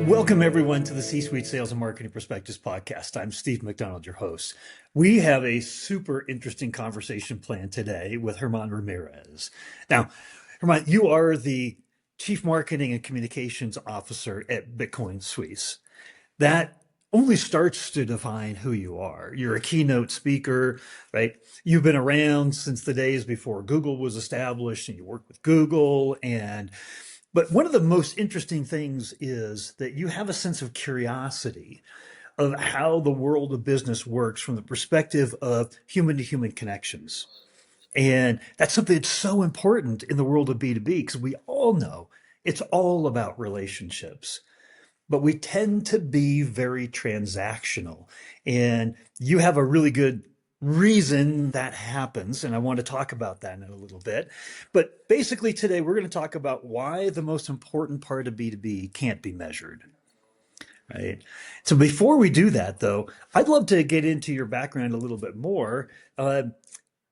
Welcome, everyone, to the C-Suite Sales and Marketing Perspectives podcast. I'm Steve McDonald, your host. We have a super interesting conversation planned today with Herman Ramirez. Now, Herman, you are the Chief Marketing and Communications Officer at Bitcoin Suisse. That only starts to define who you are. You're a keynote speaker, right? You've been around since the days before Google was established, and you worked with Google. But one of the most interesting things is that you have a sense of curiosity of how the world of business works from the perspective of human to human connections. And that's something that's so important in the world of B2B because we all know it's all about relationships, but we tend to be very transactional. And you have a really good reason that happens. And I want to talk about that in a little bit. But basically, today we're going to talk about why the most important part of B2B can't be measured. Right. So before we do that, though, I'd love to get into your background a little bit more.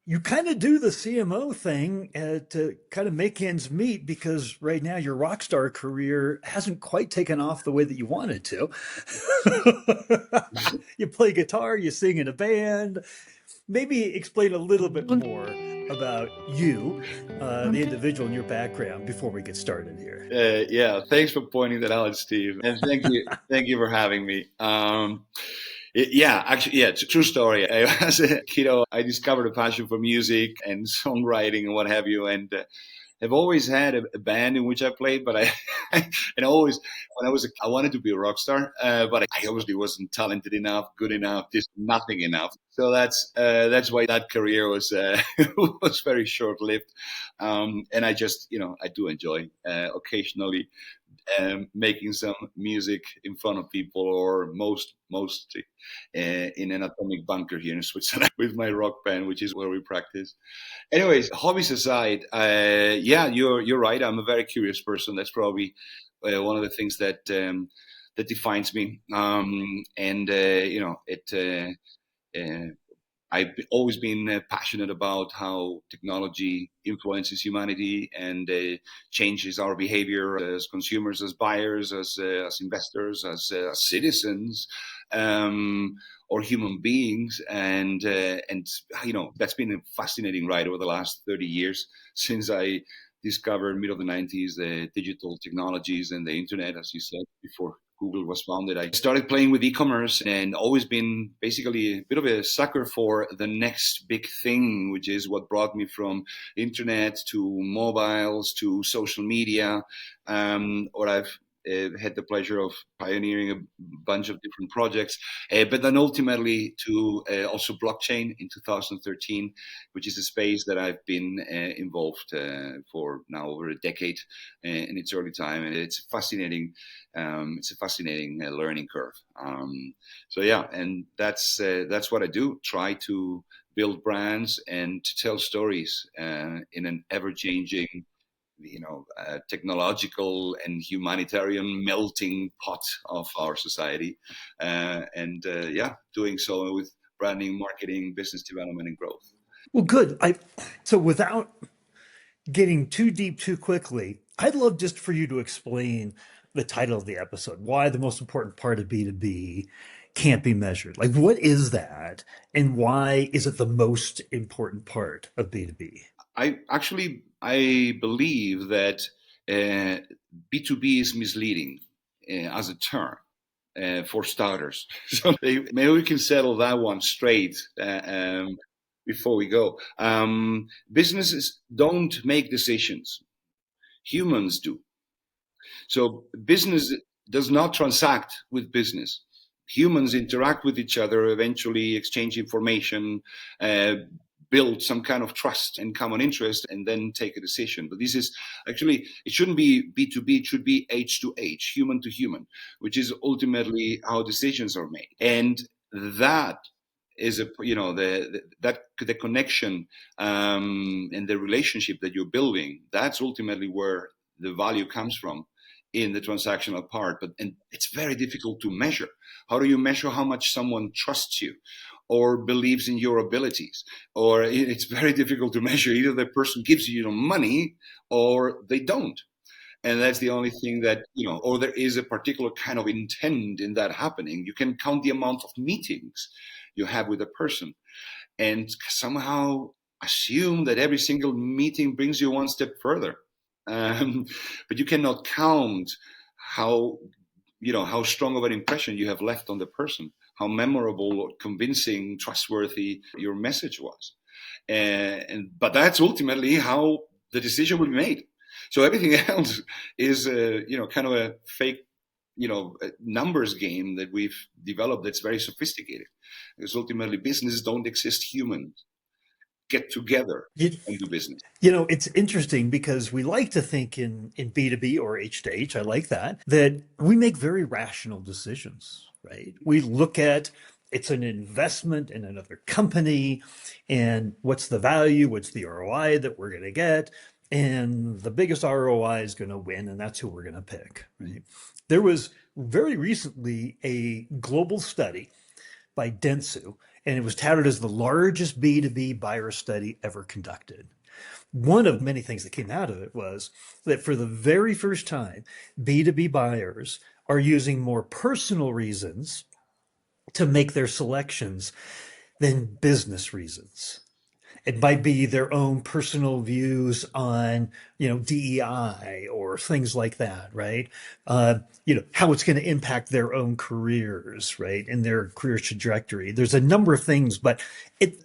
You kind of do the CMO thing to kind of make ends meet because right now your rock star career hasn't quite taken off the way that you wanted to. You play guitar, you sing in a band. Maybe explain a little bit more about you, the individual, and your background before we get started here. Yeah, thanks for pointing that out, Steve, and thank you for having me. It's a true story. As a kiddo, I discovered a passion for music and songwriting and what have you, and have always had a band in which I played. But and always when I wanted to be a rock star, but I obviously wasn't talented enough, good enough, just nothing enough. So that's why that career was was very short lived. And I just I do enjoy occasionally making some music in front of people, or mostly in an atomic bunker here in Switzerland with my rock band, which is where we practice. Anyways, hobbies aside, you're right. I'm a very curious person. That's probably one of the things that defines me. Uh, I've always been passionate about how technology influences humanity and changes our behavior as consumers, as buyers, as investors, as citizens, or human beings. And that's been a fascinating ride over the last 30 years since I discovered middle of the 90s the digital technologies and the internet, as you said before. Google was founded. I started playing with e-commerce and always been basically a bit of a sucker for the next big thing, which is what brought me from internet to mobiles to social media. Or I've had the pleasure of pioneering a bunch of different projects, but then ultimately to also blockchain in 2013, which is a space that I've been involved for now over a decade in its early time, and it's fascinating. It's a fascinating learning curve. And that's what I do. Try to build brands and to tell stories in an ever-changing, technological and humanitarian melting pot of our society, doing so with branding, marketing, business development, and growth. Well, good. So without getting too deep too quickly, I'd love just for you to explain the title of the episode, why the most important part of B2B can't be measured. Like, what is that? And why is it the most important part of B2B? I believe that B2B is misleading as a term. For starters, so maybe we can settle that one straight before we go. Businesses don't make decisions; humans do. So business does not transact with business. Humans interact with each other, eventually exchange information, build some kind of trust and common interest, and then take a decision. But this is actually, it shouldn't be B2B, it should be H to H, human to human, which is ultimately how decisions are made. And that is the connection and the relationship that you're building. That's ultimately where the value comes from in the transactional part. And it's very difficult to measure. How do you measure how much someone trusts you or believes in your abilities? Or it's very difficult to measure. Either the person gives you money or they don't. And that's the only thing that, or there is a particular kind of intent in that happening. You can count the amount of meetings you have with a person and somehow assume that every single meeting brings you one step further. But you cannot count how, how strong of an impression you have left on the person, how memorable or convincing, trustworthy your message was. But that's ultimately how the decision will be made. So everything else is, kind of a fake, numbers game that we've developed that's very sophisticated. Because ultimately, businesses don't exist. Humans get together You, and do business. it's interesting because we like to think in B2B or H to H, I like that we make very rational decisions, right? We look at it's an investment in another company and what's the value, what's the ROI that we're going to get, and the biggest ROI is going to win, and that's who we're going to pick, right? There was very recently a global study by Dentsu, and it was touted as the largest B2B buyer study ever conducted. One of many things that came out of it was that for the very first time, B2B buyers are using more personal reasons to make their selections than business reasons. It might be their own personal views on, DEI or things like that, right? How it's going to impact their own careers, right, and their career trajectory. There's a number of things, but it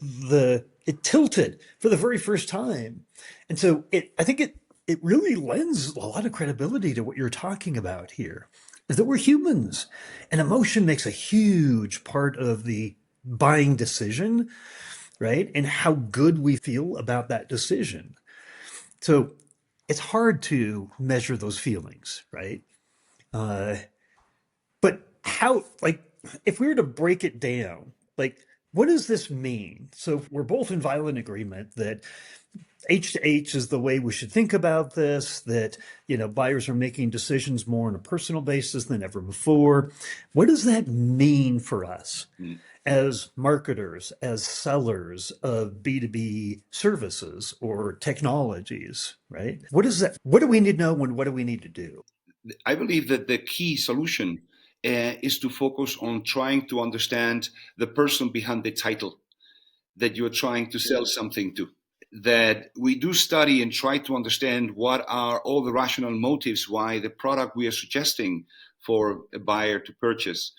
tilted for the very first time, and so I think it really lends a lot of credibility to what you're talking about here, is that we're humans, and emotion makes a huge part of the buying decision, right? And how good we feel about that decision. So it's hard to measure those feelings, right? Uh, but how, like, if we were to break it down, like, what does this mean? So we're both in violent agreement that H to H is the way we should think about this, that, buyers are making decisions more on a personal basis than ever before. What does that mean for us Mm. as marketers, as sellers of B2B services or technologies, right? What is that? What do we need to know and what do we need to do? I believe that the key solution is to focus on trying to understand the person behind the title that you're trying to sell something to. That we do study and try to understand what are all the rational motives why the product we are suggesting for a buyer to purchase,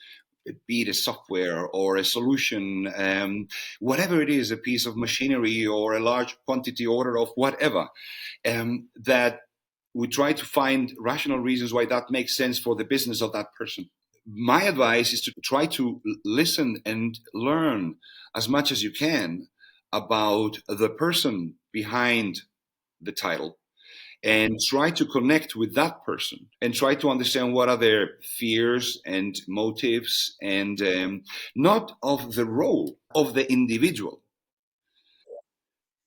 be it a software or a solution, whatever it is, a piece of machinery or a large quantity order of whatever, that we try to find rational reasons why that makes sense for the business of that person. My advice is to try to listen and learn as much as you can about the person behind the title and try to connect with that person and try to understand what are their fears and motives and not of the role of the individual.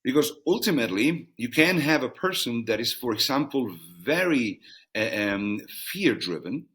Because ultimately, you can have a person that is, for example, very fear driven,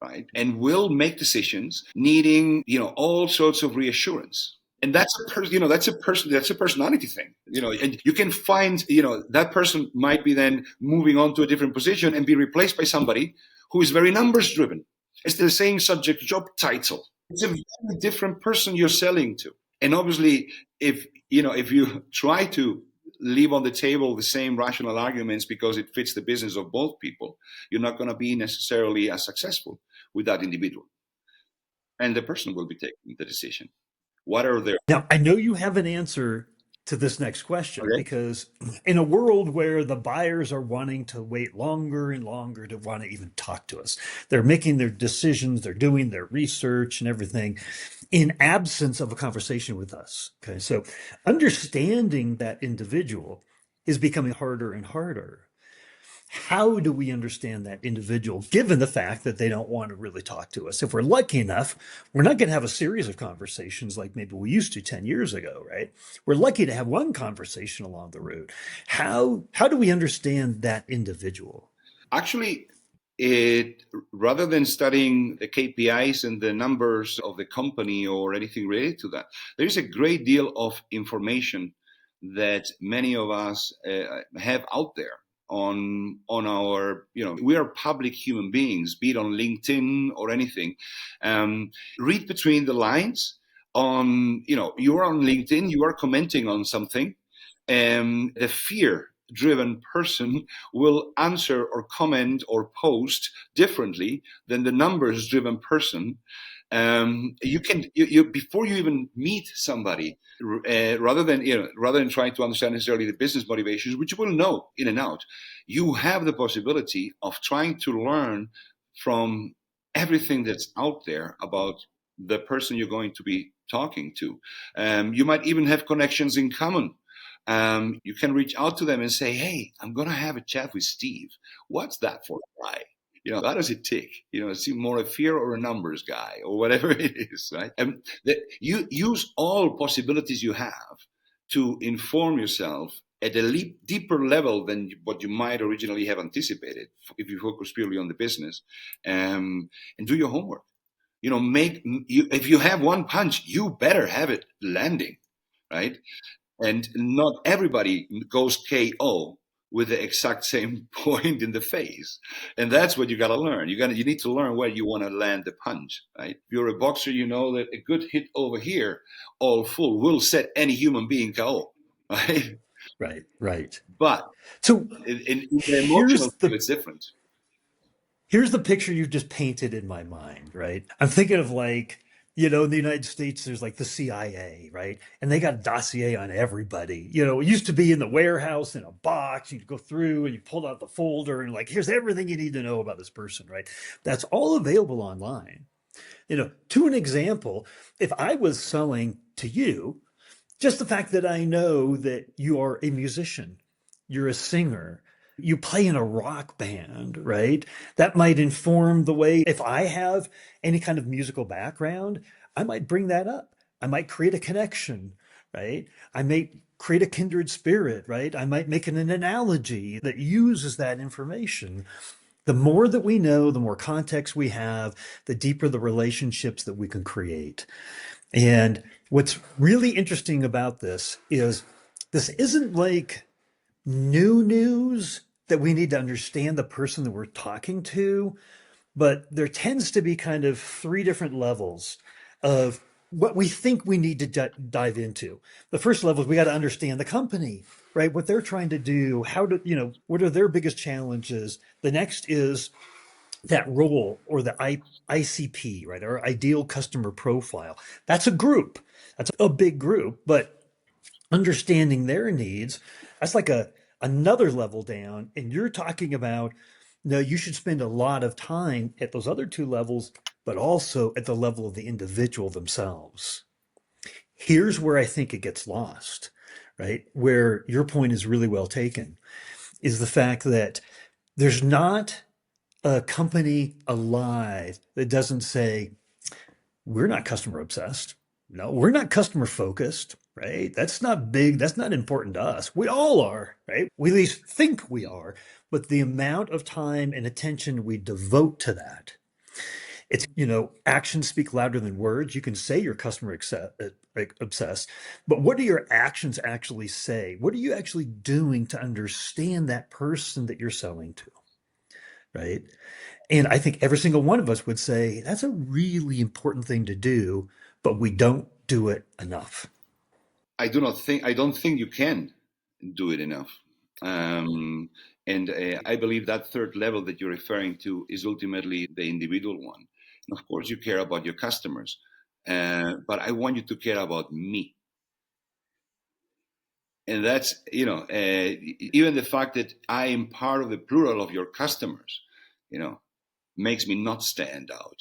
right, and will make decisions needing, all sorts of reassurance. And that's that's a personality thing, and you can find, that person might be then moving on to a different position and be replaced by somebody who is very numbers driven. It's the same subject job title. It's a very different person you're selling to. And obviously, if you try to leave on the table the same rational arguments because it fits the business of both people, you're not going to be necessarily as successful with that individual. And the person will be taking the decision. What are their Now, I know you have an answer to this next question okay? because in a world where the buyers are wanting to wait longer and longer to want to even talk to us, they're making their decisions, they're doing their research and everything in absence of a conversation with us. Okay. So understanding that individual is becoming harder and harder. How do we understand that individual given the fact that they don't want to really talk to us? If we're lucky enough, we're not going to have a series of conversations like maybe we used to 10 years ago, right? We're lucky to have one conversation along the route. How do we understand that individual? Actually, it rather than studying the KPIs and the numbers of the company or anything related to that, there is a great deal of information that many of us have out there. on our, we are public human beings, be it on LinkedIn or anything. Read between the lines. You're on LinkedIn, you are commenting on something, and the fear driven person will answer or comment or post differently than the numbers driven person. You can, before you even meet somebody, rather than trying to understand necessarily the business motivations, which you will know in and out, you have the possibility of trying to learn from everything that's out there about the person you're going to be talking to. You might even have connections in common. You can reach out to them and say, "Hey, I'm going to have a chat with Steve. What's that for a guy? How does it tick? Is he more a fear or a numbers guy or whatever it is, right?" And you use all possibilities you have to inform yourself at a deeper level than what you might originally have anticipated if you focus purely on the business, and do your homework. If you have one punch, you better have it landing, right? And not everybody goes KO with the exact same point in the face. And that's what you got to learn. You need to learn where you want to land the punch, right? If you're a boxer, you know that a good hit over here, all full, will set any human being KO, right? Right. But So in the emotional here's field, the it's different. here's the picture you've just painted in my mind, right? I'm thinking of like, in the United States, there's like the CIA, right? And they got a dossier on everybody. It used to be in the warehouse in a box. You'd go through and you pulled out the folder and like, here's everything you need to know about this person, right? That's all available online. To an example, if I was selling to you, just the fact that I know that you are a musician, you're a singer, you play in a rock band, right? That might inform the way, if I have any kind of musical background, I might bring that up. I might create a connection, right? I may create a kindred spirit, right? I might make an analogy that uses that information. The more that we know, the more context we have, the deeper the relationships that we can create. And what's really interesting about this is this isn't like new news that we need to understand the person that we're talking to, but there tends to be kind of three different levels of what we think we need to dive into. The first level is we got to understand the company, right? What they're trying to do, what are their biggest challenges? The next is that role or the ICP, right? Our ideal customer profile. That's a group. That's a big group, but understanding their needs, that's like another level down. And you're talking about, no, you should spend a lot of time at those other two levels, but also at the level of the individual themselves. Here's where I think it gets lost, right? Where your point is really well taken, is the fact that there's not a company alive that doesn't say, we're not customer obsessed. No, we're not customer focused, right? That's not big. That's not important to us. We all are, right? We at least think we are, but the amount of time and attention we devote to that, actions speak louder than words. You can say you're obsessed, but what do your actions actually say? What are you actually doing to understand that person that you're selling to, right? And I think every single one of us would say that's a really important thing to do, but we don't do it enough. I don't think you can do it enough. And I believe that third level that you're referring to is ultimately the individual one. And of course, you care about your customers, but I want you to care about me. And that's, even the fact that I am part of the plural of your customers, makes me not stand out.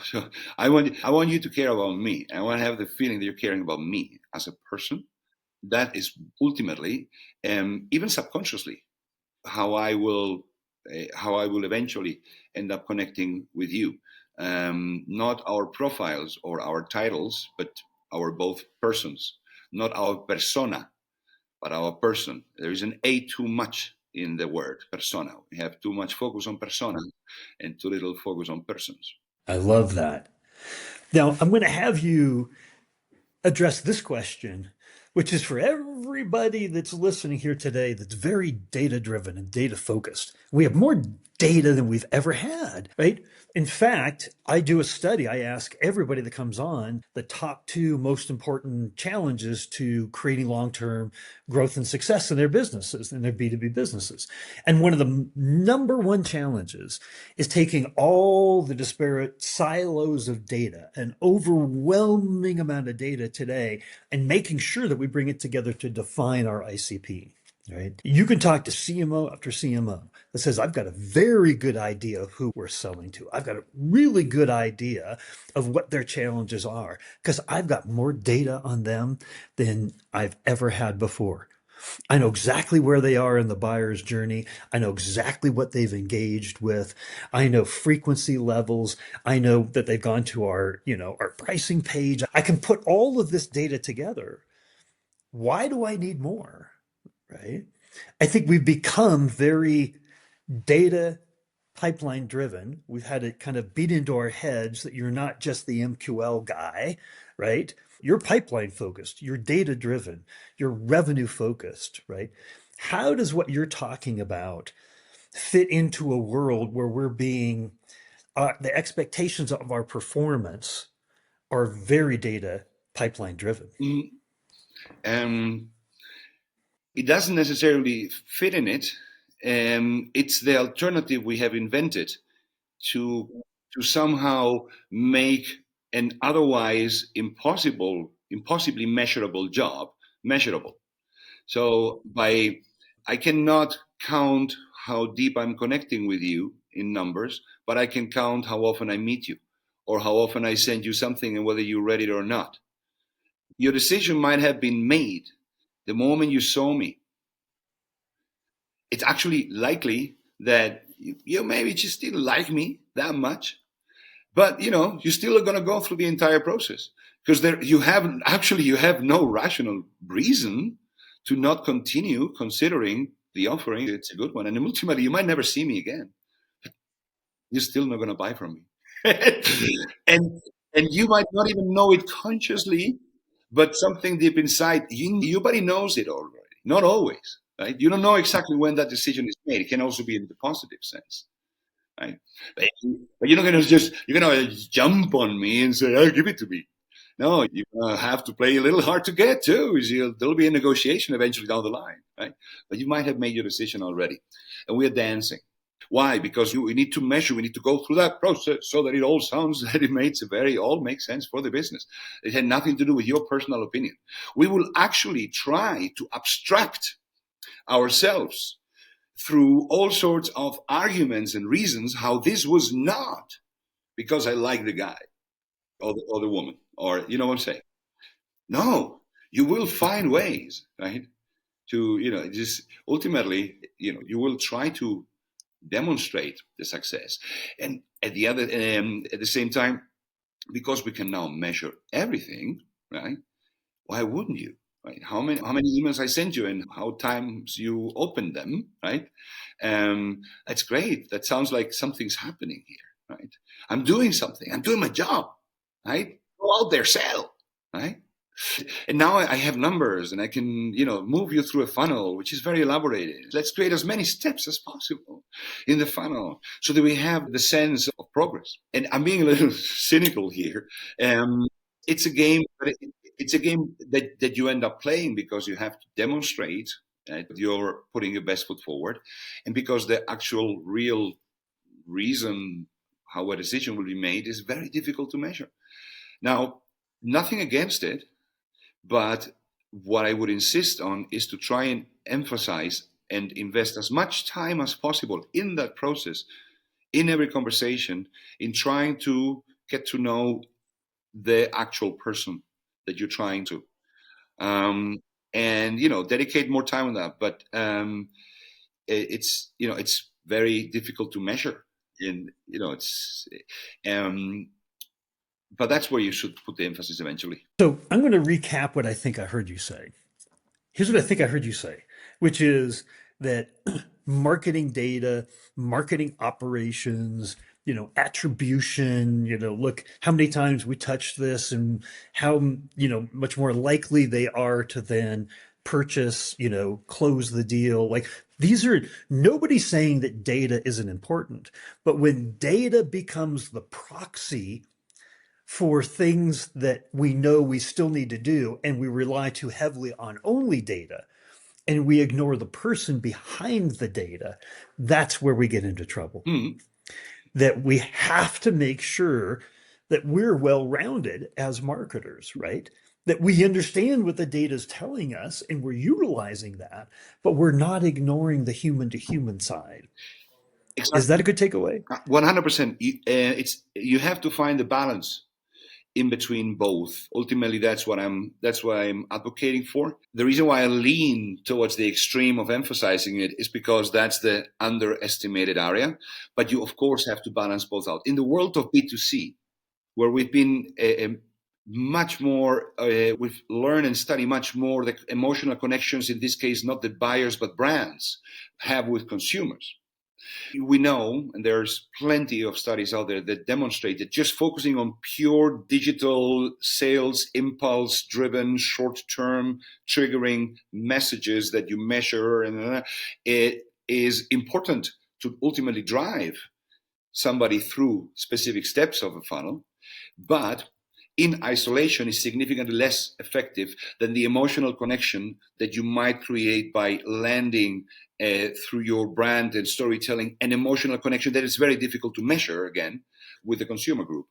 So I want you to care about me. I want to have the feeling that you're caring about me as a person. That is ultimately, even subconsciously, how I will eventually end up connecting with you. Not our profiles or our titles, but our both persons. Not our persona, but our person. There is an A too much in the word persona. We have too much focus on persona and too little focus on persons. I love that. Now, I'm going to have you address this question. which is for everybody that's listening here today that's very data driven and data focused. We have more data than we've ever had, right? In fact, I do a study. I ask everybody that comes on the top two most important challenges to creating long term growth and success in their businesses, in their B2B businesses. And one of the number one challenges is taking all the disparate silos of data, an overwhelming amount of data today, and making sure that we bring it together to define our ICP. Right? You can talk to CMO after CMO that says, I've got a very good idea of who we're selling to. I've got a really good idea of what their challenges are because I've got more data on them than I've ever had before. I know exactly where they are in the buyer's journey. I know exactly what they've engaged with. I know frequency levels. I know that they've gone to our pricing page. I can put all of this data together. Why do I need more? Right? I think we've become very data pipeline driven. We've had it kind of beat into our heads that you're not just the MQL guy, right? You're pipeline focused, you're data driven, you're revenue focused, right? How does what you're talking about fit into a world where we're being, the expectations of our performance are very data pipeline driven? Mm, Um, it doesn't necessarily fit in it. It's the alternative we have invented to somehow make an otherwise impossibly measurable job measurable. So I cannot count how deep I'm connecting with you in numbers, but I can count how often I meet you or how often I send you something and whether you read it or not. Your decision might have been made the moment you saw me. It's actually likely that you maybe just didn't like me that much, but you still are going to go through the entire process because there you have no rational reason to not continue considering the offering. It's a good one, and ultimately you might never see me again. You're still not going to buy from me, and you might not even know it consciously, but something deep inside everybody knows it already. Not always, right? You don't know exactly when that decision is made. It can also be in the positive sense, right? But you're not gonna jump on me and say, "Oh, give it to me." No, you have to play a little hard to get too. There'll be a negotiation eventually down the line, right? But you might have made your decision already, and we're dancing. Why? Because we need to measure. We need to go through that process so that it all sounds that all makes sense for the business. It had nothing to do with your personal opinion. We will actually try to abstract ourselves through all sorts of arguments and reasons how this was not because I like the guy or the woman, or you know what I'm saying. No, you will find ways, right? To just ultimately, you will try to demonstrate the success, and at the same time, because we can now measure everything, right? Why wouldn't you? Right? How many emails I send you and how times you open them, right? That's great. That sounds like something's happening here, right? I'm doing something. I'm doing my job, right? Go out there, sell, right? And now I have numbers and I can, move you through a funnel, which is very elaborated. Let's create as many steps as possible in the funnel so that we have the sense of progress. And I'm being a little cynical here. It's a game, it's a game that you end up playing because you have to demonstrate that you're putting your best foot forward, and because the actual real reason how a decision will be made is very difficult to measure. Now, nothing against it, but what I would insist on is to try and emphasize and invest as much time as possible in that process, in every conversation, in trying to get to know the actual person that you're trying to. And dedicate more time on that. But it's very difficult to measure, and it's but that's where you should put the emphasis eventually. So I'm going to recap what I think I heard you say. Here's what I think I heard you say, which is that marketing data, marketing operations, attribution, look how many times we touched this and how, much more likely they are to then purchase, close the deal. Like these are, nobody's saying that data isn't important, but when data becomes the proxy for things that we know we still need to do, and we rely too heavily on only data, and we ignore the person behind the data, that's where we get into trouble. Hmm. That we have to make sure that we're well rounded as marketers, right? That we understand what the data is telling us and we're utilizing that, but we're not ignoring the human to human side. Is that a Exactly. good takeaway? 100%. You have to find the balance in between both. Ultimately, that's what I'm advocating for. The reason why I lean towards the extreme of emphasizing it is because that's the underestimated area. But you, of course, have to balance both out. In the world of B2C, where we've been much more, we've learned and studied much more the emotional connections, in this case, not the buyers, but brands have with consumers. We know, and there's plenty of studies out there that demonstrate that just focusing on pure digital sales, impulse driven, short term triggering messages that you measure, and it is important to ultimately drive somebody through specific steps of a funnel, but in isolation is significantly less effective than the emotional connection that you might create by landing through your brand and storytelling, an emotional connection that is very difficult to measure again with the consumer group.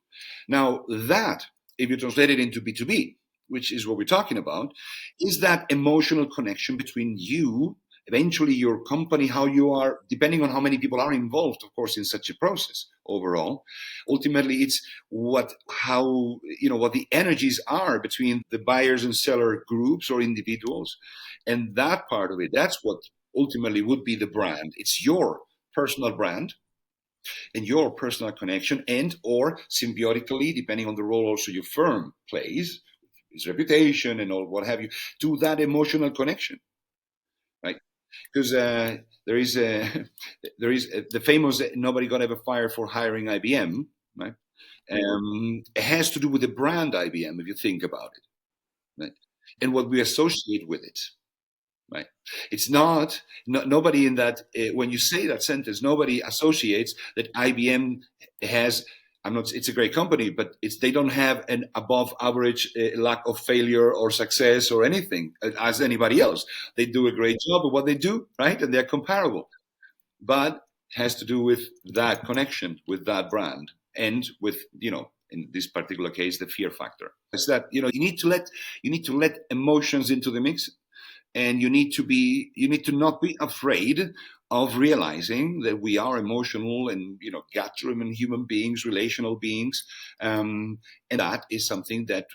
Now, that, if you translate it into B2B, which is what we're talking about, is that emotional connection between you, eventually your company, how you are, depending on how many people are involved, of course, in such a process overall. Ultimately, it's what the energies are between the buyers and seller groups or individuals. And that part of it, that's what ultimately would be the brand. It's your personal brand and your personal connection, and or symbiotically, depending on the role also your firm plays, its reputation and all what have you, to that emotional connection, right? Because there is the famous nobody got ever fired for hiring IBM, right? It has to do with the brand IBM, if you think about it, right? And what we associate with it, right? It's not, nobody in that, when you say that sentence, nobody associates that IBM has, I'm not, it's a great company, but they don't have an above average lack of failure or success or anything as anybody else. They do a great job of what they do, right? And they're comparable, but it has to do with that connection with that brand and with, in this particular case, the fear factor. It's that, you need to let emotions into the mix, and you need to not be afraid of realizing that we are emotional and gut-driven human beings, relational beings, and that is something that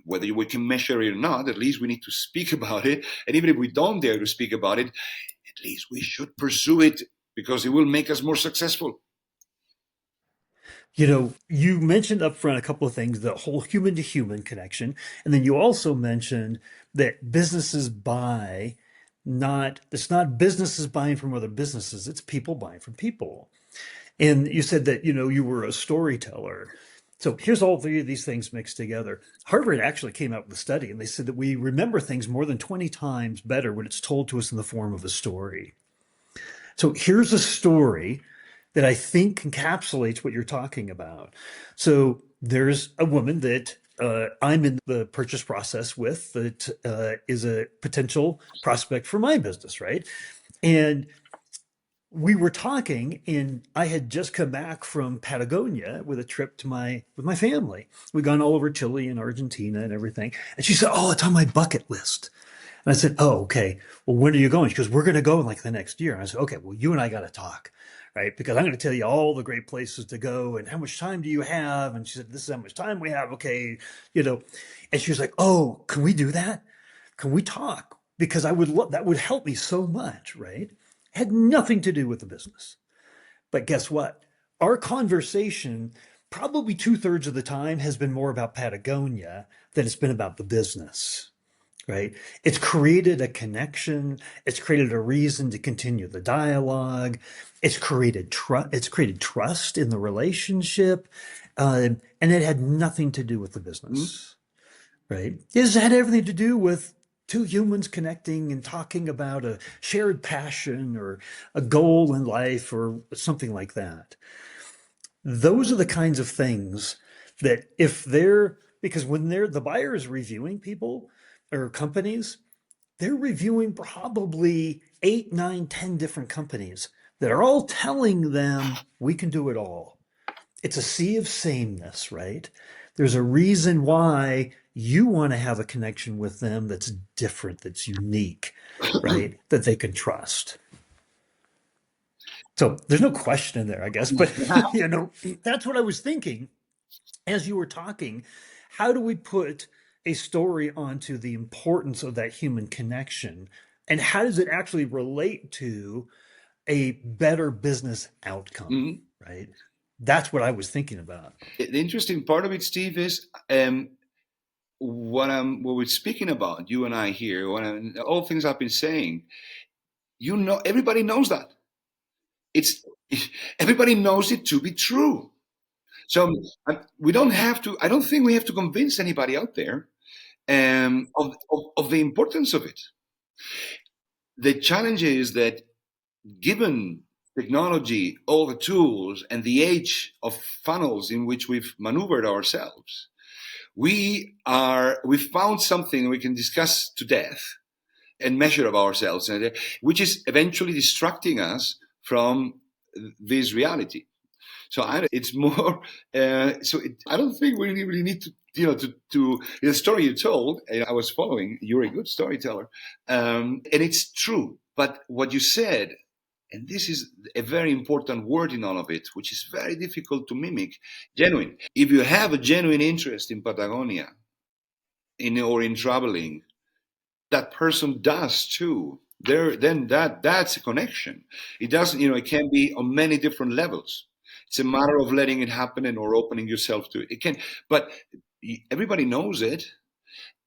whether we can measure it or not, at least we need to speak about it. And even if we don't dare to speak about it, at least we should pursue it because it will make us more successful. You mentioned up front a couple of things, the whole human to human connection. And then you also mentioned that businesses buy, it's not businesses buying from other businesses, it's people buying from people. And you said that, you were a storyteller. So here's all three of these things mixed together. Harvard actually came out with a study and they said that we remember things more than 20 times better when it's told to us in the form of a story. So here's a story that I think encapsulates what you're talking about. So there's a woman that I'm in the purchase process with that is a potential prospect for my business, right? And we were talking, and I had just come back from Patagonia with a trip to my family. We'd gone all over Chile and Argentina and everything. And she said, "Oh, it's on my bucket list." And I said, "Oh, okay. Well, when are you going?" She goes, "We're going to go in like the next year." And I said, "Okay, well, you and I got to talk, right? Because I'm going to tell you all the great places to go and how much time do you have?" And she said, "This is how much time we have." Okay, you know. And she was like, "Oh, can we do that? Can we talk? Because I would love that would help me so much, right?" Had nothing to do with the business. But guess what? Our conversation, probably two-thirds of the time, has been more about Patagonia than it's been about the business. right? It's created a connection. It's created a reason to continue the dialogue. It's created trust in the relationship, and it had nothing to do with the Mm. business, right? It had everything to do with two humans connecting and talking about a shared passion or a goal in life or something like that. Those are the kinds of things that if they're because when the buyer is reviewing people or companies, they're reviewing probably 8, 9, 10 different companies that are all telling them we can do it all. It's a sea of sameness, right? There's a reason why you want to have a connection with them that's different, that's unique, right? That they can trust. So there's no question in there, I guess. But, that's what I was thinking as you were talking. How do we put a story onto the importance of that human connection? And how does it actually relate to a better business outcome, Mm. right? That's what I was thinking about. The interesting part of it, Steve, is what we're speaking about, you and I here, all things I've been saying. Everybody knows that. It's everybody knows it to be true. So we don't have to. I don't think we have to convince anybody out there of the importance of it. The challenge is that given technology, all the tools, and the age of funnels in which we've maneuvered ourselves, we've found something we can discuss to death and measure of ourselves, which is eventually distracting us from this reality. So it's more. I don't think we really need to. The story you told, I was following. You're a good storyteller, and it's true. But what you said, and this is a very important word in all of it, which is very difficult to mimic, genuine. If you have a genuine interest in Patagonia, or in traveling, that person does too. Then that's a connection. It doesn't, it can be on many different levels. It's a matter of letting it happen or opening yourself to it. It can, but everybody knows it.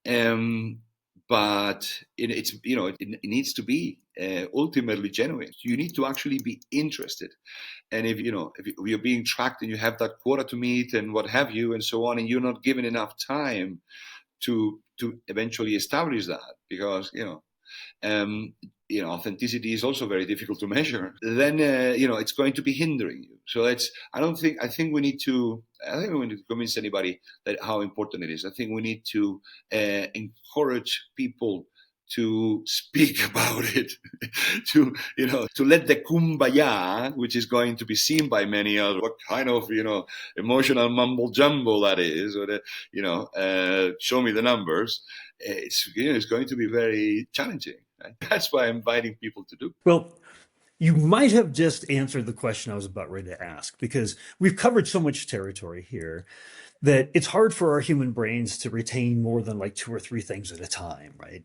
Um, but it needs to be ultimately genuine. You need to actually be interested. And if you're being tracked and you have that quota to meet and what have you and so on, and you're not given enough time to eventually establish that, because um, authenticity is also very difficult to measure. Then it's going to be hindering you. So I think we need to. I think we need to convince anybody that how important it is. I think we need to encourage people to speak about it, to let the kumbaya, which is going to be seen by many as what kind of emotional mumble jumble that is, or show me the numbers. It's going to be very challenging. Right? That's why I'm inviting people to do. Well, you might have just answered the question I was about ready to ask because we've covered so much territory here that it's hard for our human brains to retain more than like two or three things at a time, right?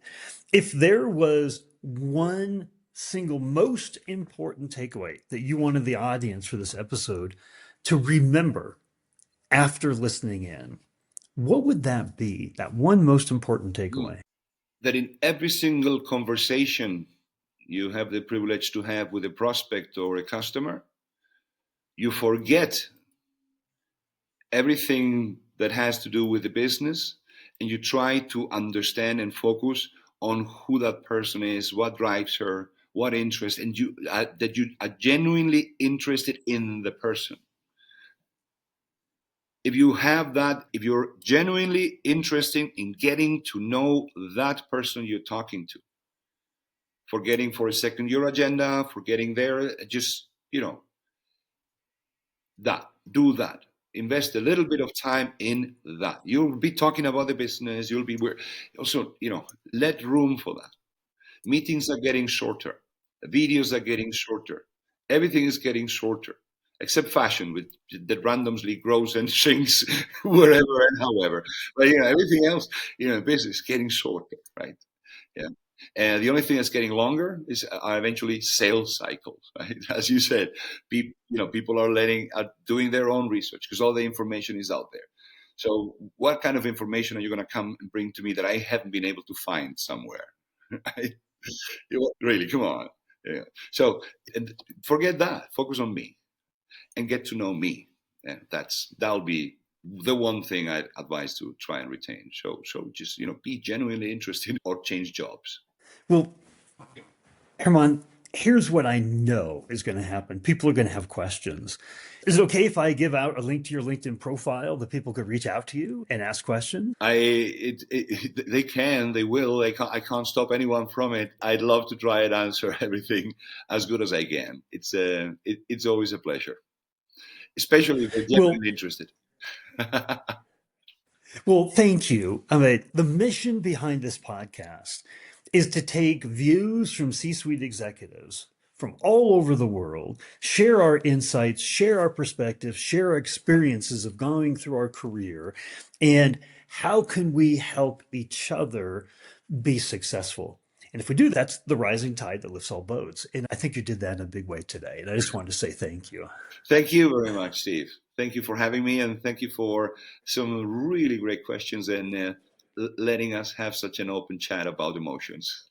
If there was one single most important takeaway that you wanted the audience for this episode to remember after listening in, what would that be? That one most important takeaway? That in every single conversation you have the privilege to have with a prospect or a customer, you forget everything that has to do with the business, and you try to understand and focus on who that person is, what drives her, what interest, and that you are genuinely interested in the person. If you have that, if you're genuinely interested in getting to know that person you're talking to, forgetting for a second your agenda, forgetting there, just do that. Invest a little bit of time in that. You'll be talking about the business. You'll be also, let room for that. Meetings are getting shorter. Videos are getting shorter. Everything is getting shorter, except fashion, which that randomly grows and shrinks wherever and however. But everything else, business is getting shorter, right? Yeah. And the only thing that's getting longer are eventually sales cycles, right? As you said, people are doing their own research because all the information is out there. So what kind of information are you going to come and bring to me that I haven't been able to find somewhere? Really, come on. Yeah. So forget that. Focus on me and get to know me. And that'll be the one thing I'd advise to try and retain. So just be genuinely interested or change jobs. Well, Herman, here's what I know is going to happen. People are going to have questions. Is it okay if I give out a link to your LinkedIn profile that people could reach out to you and ask questions? They will. I can't stop anyone from it. I'd love to try and answer everything as good as I can. It's always a pleasure, especially if they're Well, genuinely interested. well, thank you. I mean, the mission behind this podcast is to take views from C-suite executives from all over the world, share our insights, share our perspectives, share our experiences of going through our career, and how can we help each other be successful? And if we do, that's the rising tide that lifts all boats. And I think you did that in a big way today. And I just wanted to say thank you. Thank you very much, Steve. Thank you for having me, and thank you for some really great questions and letting us have such an open chat about emotions.